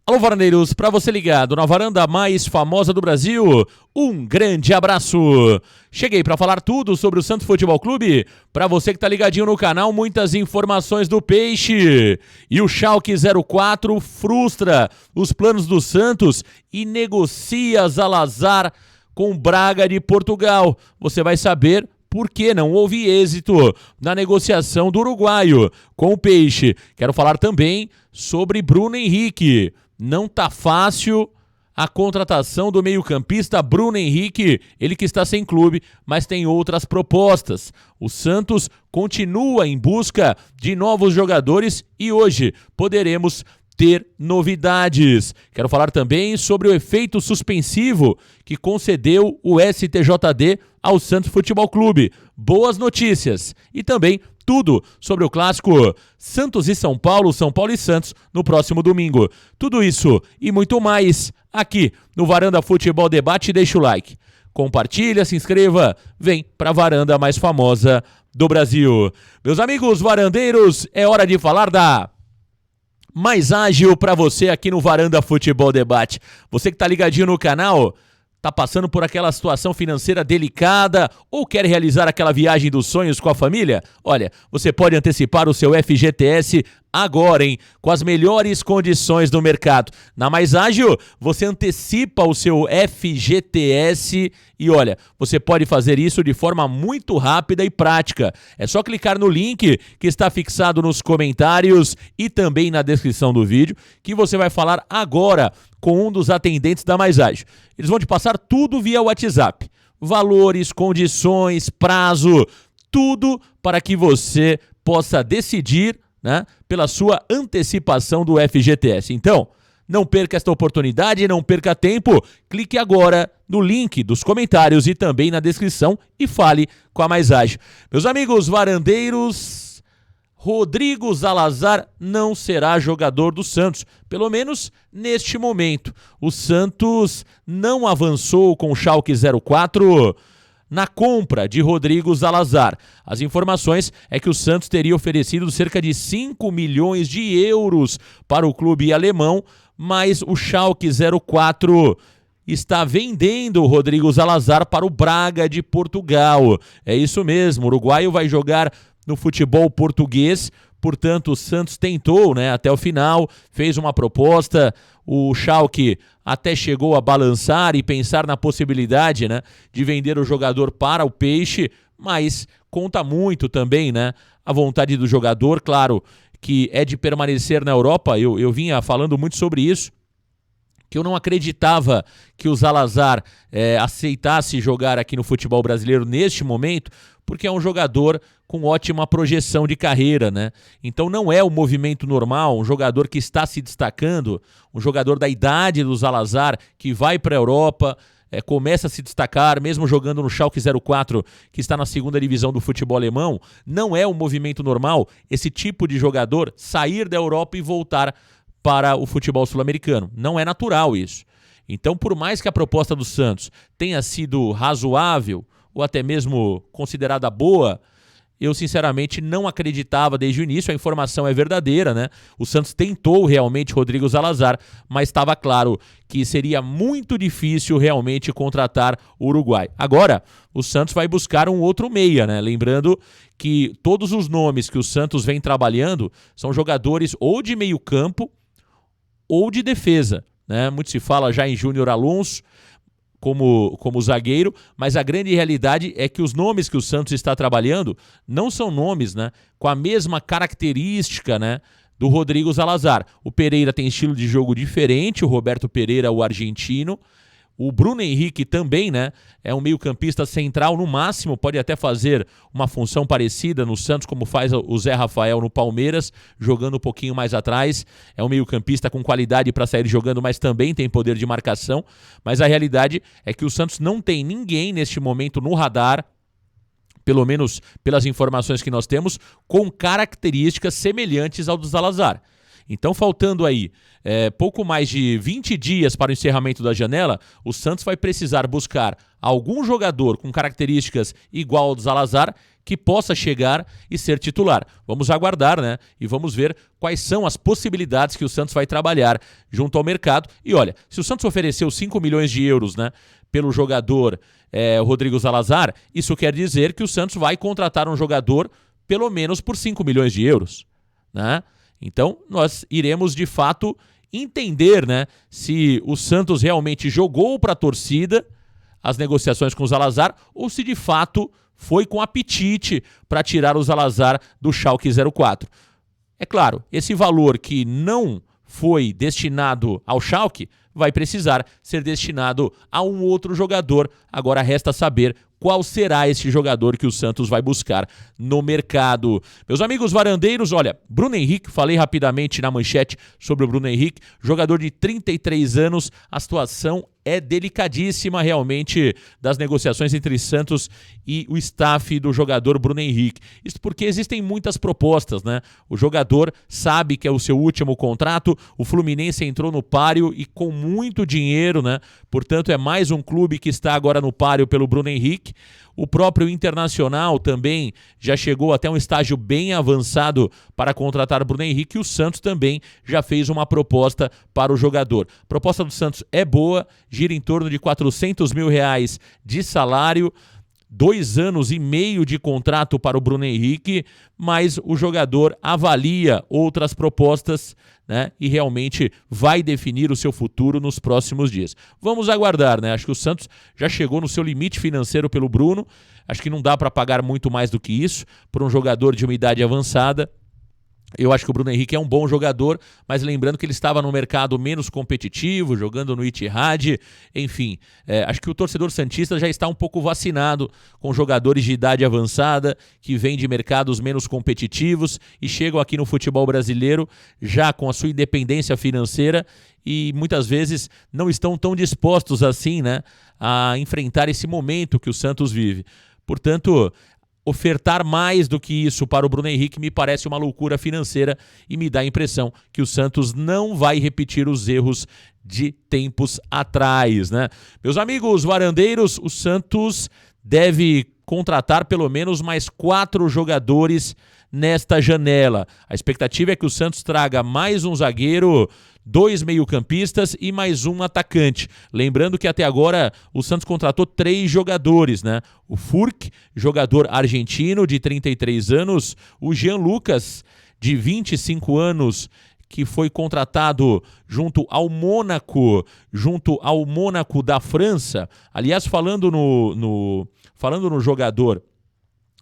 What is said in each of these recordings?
Alô, varandeiros, para você ligado na varanda mais famosa do Brasil, um grande abraço. Cheguei para falar tudo sobre o Santos Futebol Clube. Para você que tá ligadinho no canal, muitas informações do Peixe. E o Schalke 04 frustra os planos do Santos e negocia Zalazar com Braga de Portugal. Você vai saber por que não houve êxito na negociação do uruguaio com o Peixe. Quero falar também sobre Bruno Henrique. Não tá fácil a contratação do meio-campista Bruno Henrique, ele que está sem clube, mas tem outras propostas. O Santos continua em busca de novos jogadores e hoje poderemos ter novidades. Quero falar também sobre o efeito suspensivo que concedeu o STJD ao Santos Futebol Clube. Boas notícias e também tudo sobre o clássico Santos e São Paulo e Santos no próximo domingo. Tudo isso e muito mais aqui no Varanda Futebol Debate. Deixa o like, compartilha, se inscreva, vem para a varanda mais famosa do Brasil. Meus amigos varandeiros, é hora de falar da Mais Ágil para você aqui no Varanda Futebol Debate. Você que tá ligadinho no canal, tá passando por aquela situação financeira delicada ou quer realizar aquela viagem dos sonhos com a família? Olha, você pode antecipar o seu FGTS agora, hein? Com as melhores condições do mercado. Na Mais Ágil, você antecipa o seu FGTS e olha, você pode fazer isso de forma muito rápida e prática. É só clicar no link que está fixado nos comentários e também na descrição do vídeo, que você vai falar agora com um dos atendentes da Mais Ágil. Eles vão te passar tudo via WhatsApp. Valores, condições, prazo, tudo para que você possa decidir, né, pela sua antecipação do FGTS. Então, não perca esta oportunidade, não perca tempo. Clique agora no link dos comentários e também na descrição e fale com a Mais Ágil. Meus amigos varandeiros, Rodrigo Zalazar não será jogador do Santos, pelo menos neste momento. O Santos não avançou com o Schalke 04 na compra de Rodrigo Zalazar. As informações é que o Santos teria oferecido cerca de 5 milhões de euros para o clube alemão, mas o Schalke 04 está vendendo o Rodrigo Zalazar para o Braga de Portugal. É isso mesmo, o uruguaio vai jogar no futebol português, portanto o Santos tentou, né, até o final, fez uma proposta, o Schalke até chegou a balançar e pensar na possibilidade, né, de vender o jogador para o Peixe, mas conta muito também, né, a vontade do jogador, claro que é de permanecer na Europa. Eu vinha falando muito sobre isso, que eu não acreditava que o Zalazar aceitasse jogar aqui no futebol brasileiro neste momento, porque é um jogador com ótima projeção de carreira, né? Então não é o movimento normal, um jogador que está se destacando, um jogador da idade do Zalazar, que vai para a Europa, começa a se destacar, mesmo jogando no Schalke 04, que está na segunda divisão do futebol alemão. Não é o movimento normal esse tipo de jogador sair da Europa e voltar para o futebol sul-americano. Não é natural isso. Então, por mais que a proposta do Santos tenha sido razoável ou até mesmo considerada boa, eu sinceramente não acreditava desde o início. A informação é verdadeira, né? O Santos tentou realmente Rodrigo Zalazar, mas estava claro que seria muito difícil realmente contratar o uruguai. Agora, o Santos vai buscar um outro meia, né? Lembrando que todos os nomes que o Santos vem trabalhando são jogadores ou de meio campo ou de defesa, né? Muito se fala já em Júnior Alonso como zagueiro, mas a grande realidade é que os nomes que o Santos está trabalhando não são nomes, né, com a mesma característica, né, do Rodrigo Zalazar. O Pereira tem estilo de jogo diferente, o Roberto Pereira, o argentino. O Bruno Henrique também, né, é um meio-campista central, no máximo pode até fazer uma função parecida no Santos, como faz o Zé Rafael no Palmeiras, jogando um pouquinho mais atrás. É um meio-campista com qualidade para sair jogando, mas também tem poder de marcação. Mas a realidade é que o Santos não tem ninguém neste momento no radar, pelo menos pelas informações que nós temos, com características semelhantes ao do Zalazar. Então, faltando aí pouco mais de 20 dias para o encerramento da janela, o Santos vai precisar buscar algum jogador com características igual ao do Zalazar que possa chegar e ser titular. Vamos aguardar, né? E vamos ver quais são as possibilidades que o Santos vai trabalhar junto ao mercado. E olha, se o Santos ofereceu 5 milhões de euros, né, pelo jogador Rodrigo Zalazar, isso quer dizer que o Santos vai contratar um jogador pelo menos por 5 milhões de euros, né? Então, nós iremos de fato entender, né, se o Santos realmente jogou para a torcida as negociações com o Zalazar ou se de fato foi com apetite para tirar o Zalazar do Schalke 04. É claro, esse valor que não foi destinado ao Schalke vai precisar ser destinado a um outro jogador. Agora resta saber qual será esse jogador que o Santos vai buscar no mercado. Meus amigos varandeiros, olha, Bruno Henrique, falei rapidamente na manchete sobre o Bruno Henrique, jogador de 33 anos, a situação é delicadíssima realmente das negociações entre Santos e o staff do jogador Bruno Henrique. Isso porque existem muitas propostas, né? O jogador sabe que é o seu último contrato, o Fluminense entrou no páreo e com muito dinheiro, né? Portanto, é mais um clube que está agora no páreo pelo Bruno Henrique. O próprio Internacional também já chegou até um estágio bem avançado para contratar Bruno Henrique e o Santos também já fez uma proposta para o jogador. A proposta do Santos é boa, gira em torno de R$400 mil de salário, 2 anos e meio de contrato para o Bruno Henrique, mas o jogador avalia outras propostas, né, e realmente vai definir o seu futuro nos próximos dias. Vamos aguardar, né? Acho que o Santos já chegou no seu limite financeiro pelo Bruno, acho que não dá para pagar muito mais do que isso por um jogador de uma idade avançada. Eu acho que o Bruno Henrique é um bom jogador, mas lembrando que ele estava no mercado menos competitivo, jogando no Ittihad, enfim. Acho que o torcedor santista já está um pouco vacinado com jogadores de idade avançada, que vêm de mercados menos competitivos e chegam aqui no futebol brasileiro já com a sua independência financeira e muitas vezes não estão tão dispostos assim, né, a enfrentar esse momento que o Santos vive. Portanto, ofertar mais do que isso para o Bruno Henrique me parece uma loucura financeira e me dá a impressão que o Santos não vai repetir os erros de tempos atrás, né? Meus amigos varandeiros, o Santos deve contratar pelo menos mais 4 jogadores nesta janela. A expectativa é que o Santos traga mais um zagueiro, 2 meio-campistas e mais um atacante. Lembrando que até agora o Santos contratou 3 jogadores, né? O Furk, jogador argentino de 33 anos, o Jean Lucas, de 25 anos, que foi contratado junto ao Mônaco da França. Aliás, falando no jogador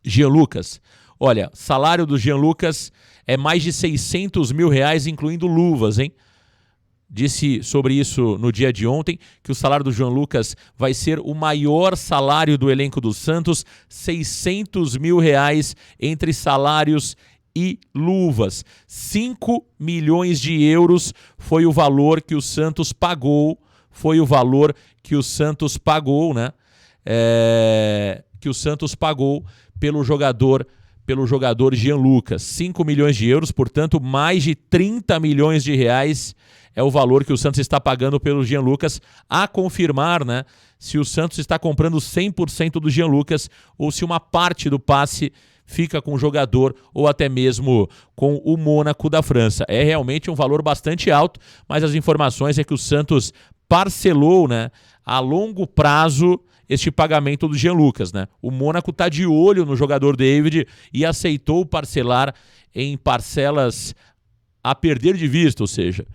Jean Lucas, olha, salário do Jean Lucas é mais de R$600 mil, incluindo luvas, hein? Disse sobre isso no dia de ontem, que o salário do Jean Lucas vai ser o maior salário do elenco do Santos, R$600 mil entre salários e luvas. 5 milhões de euros foi o valor que o Santos pagou, né? Que o Santos pagou pelo jogador Jean Lucas. 5 milhões de euros, portanto, mais de 30 milhões de reais é o valor que o Santos está pagando pelo Jean Lucas, a confirmar, né, se o Santos está comprando 100% do Jean Lucas ou se uma parte do passe fica com o jogador ou até mesmo com o Mônaco da França. É realmente um valor bastante alto, mas as informações é que o Santos parcelou, né, a longo prazo este pagamento do Jean Lucas, né? O Mônaco está de olho no jogador David e aceitou parcelar em parcelas a perder de vista, ou seja,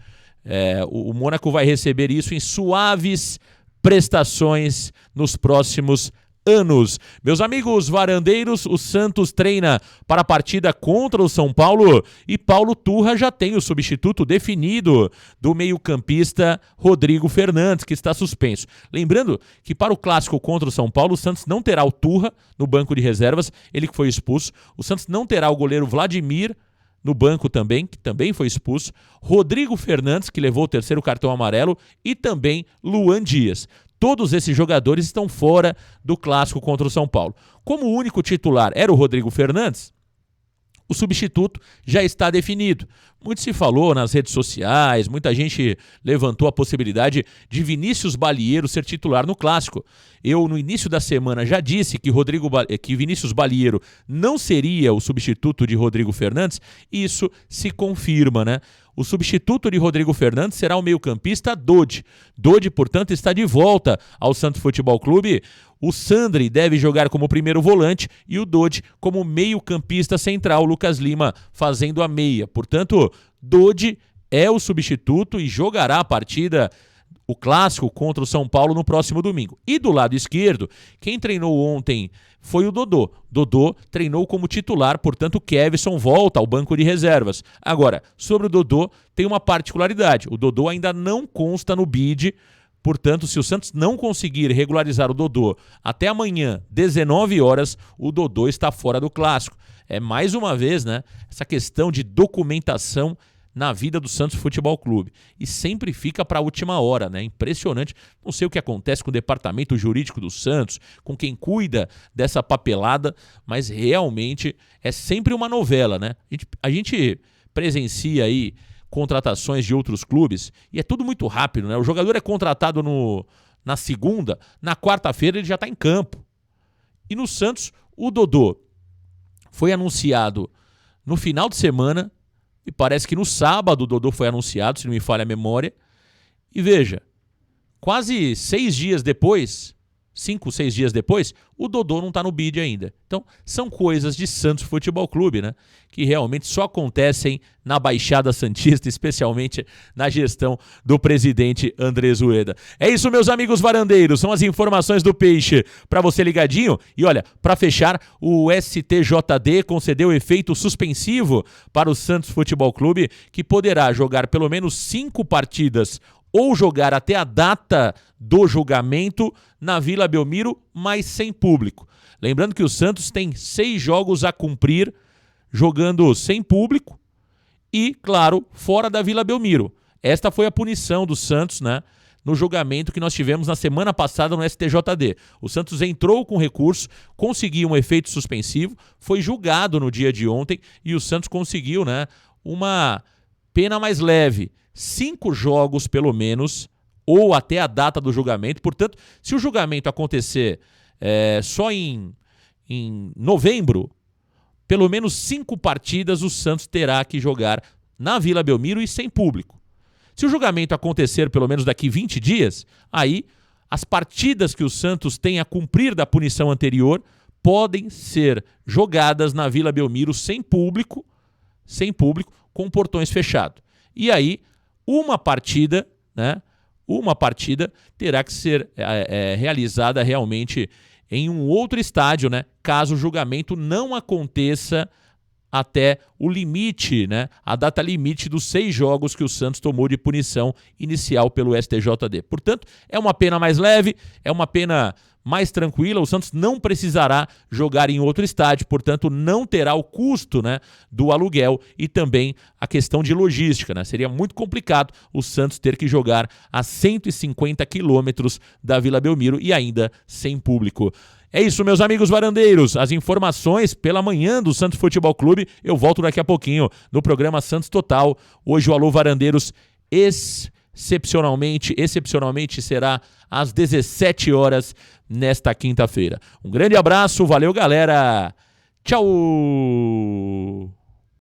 o Mônaco vai receber isso em suaves prestações nos próximos anos. Meus amigos varandeiros, o Santos treina para a partida contra o São Paulo e Paulo Turra já tem o substituto definido do meio-campista Rodrigo Fernandes, que está suspenso. Lembrando que para o clássico contra o São Paulo, o Santos não terá o Turra no banco de reservas, ele que foi expulso. O Santos não terá o goleiro Vladimir no banco também, que também foi expulso, Rodrigo Fernandes, que levou o 3º cartão amarelo, e também Luan Dias. Todos esses jogadores estão fora do clássico contra o São Paulo. Como o único titular era o Rodrigo Fernandes, o substituto já está definido. Muito se falou nas redes sociais, muita gente levantou a possibilidade de Vinícius Balieiro ser titular no Clássico. Eu, no início da semana, já disse que Vinícius Balieiro não seria o substituto de Rodrigo Fernandes, e isso se confirma, né? O substituto de Rodrigo Fernandes será o meio-campista Dodi. Dodi, portanto, está de volta ao Santos Futebol Clube. O Sandri deve jogar como primeiro volante e o Dodi como meio-campista central, Lucas Lima fazendo a meia. Portanto, Dodi é o substituto e jogará a partida, o Clássico, contra o São Paulo no próximo domingo. E do lado esquerdo, quem treinou ontem foi o Dodô. Dodô treinou como titular, portanto o Kevson volta ao banco de reservas. Agora, sobre o Dodô, tem uma particularidade. O Dodô ainda não consta no bid, portanto, se o Santos não conseguir regularizar o Dodô até amanhã, 19 horas, o Dodô está fora do Clássico. É mais uma vez, né, essa questão de documentação na vida do Santos Futebol Clube. E sempre fica para a última hora, né? Impressionante. Não sei o que acontece com o departamento jurídico do Santos, com quem cuida dessa papelada, mas realmente é sempre uma novela, né? A gente presencia aí contratações de outros clubes e é tudo muito rápido, né? O jogador é contratado na segunda, na quarta-feira ele já está em campo. E no Santos, o Dodô foi anunciado no final de semana. E parece que no sábado o Dodô foi anunciado, se não me falha a memória. E veja, quase 6 dias depois, 5, 6 dias depois, o Dodô não está no bid ainda. Então, são coisas de Santos Futebol Clube, né? Que realmente só acontecem na Baixada Santista, especialmente na gestão do presidente Andrés Ueda. É isso, meus amigos varandeiros, são as informações do Peixe para você ligadinho. E olha, para fechar, o STJD concedeu efeito suspensivo para o Santos Futebol Clube, que poderá jogar pelo menos 5 partidas ou jogar até a data do julgamento na Vila Belmiro, mas sem público. Lembrando que o Santos tem 6 jogos a cumprir, jogando sem público e, claro, fora da Vila Belmiro. Esta foi a punição do Santos, né, no julgamento que nós tivemos na semana passada no STJD. O Santos entrou com recurso, conseguiu um efeito suspensivo, foi julgado no dia de ontem e o Santos conseguiu, né, uma pena mais leve. 5 jogos, pelo menos, ou até a data do julgamento. Portanto, se o julgamento acontecer só em novembro, pelo menos 5 partidas o Santos terá que jogar na Vila Belmiro e sem público. Se o julgamento acontecer pelo menos daqui 20 dias, aí as partidas que o Santos tem a cumprir da punição anterior podem ser jogadas na Vila Belmiro sem público, com portões fechados. E aí, uma partida, né? Uma partida terá que ser realizada realmente em um outro estádio, né? Caso o julgamento não aconteça até o limite, né? A data limite dos 6 jogos que o Santos tomou de punição inicial pelo STJD. Portanto, é uma pena mais leve, é uma pena mais tranquila. O Santos não precisará jogar em outro estádio, portanto, não terá o custo, né, do aluguel e também a questão de logística, né? Seria muito complicado o Santos ter que jogar a 150 quilômetros da Vila Belmiro e ainda sem público. É isso, meus amigos varandeiros. As informações pela manhã do Santos Futebol Clube. Eu volto daqui a pouquinho no programa Santos Total. Hoje o Alô Varandeiros excepcionalmente será às 17 horas nesta quinta-feira. Um grande abraço, valeu galera. Tchau!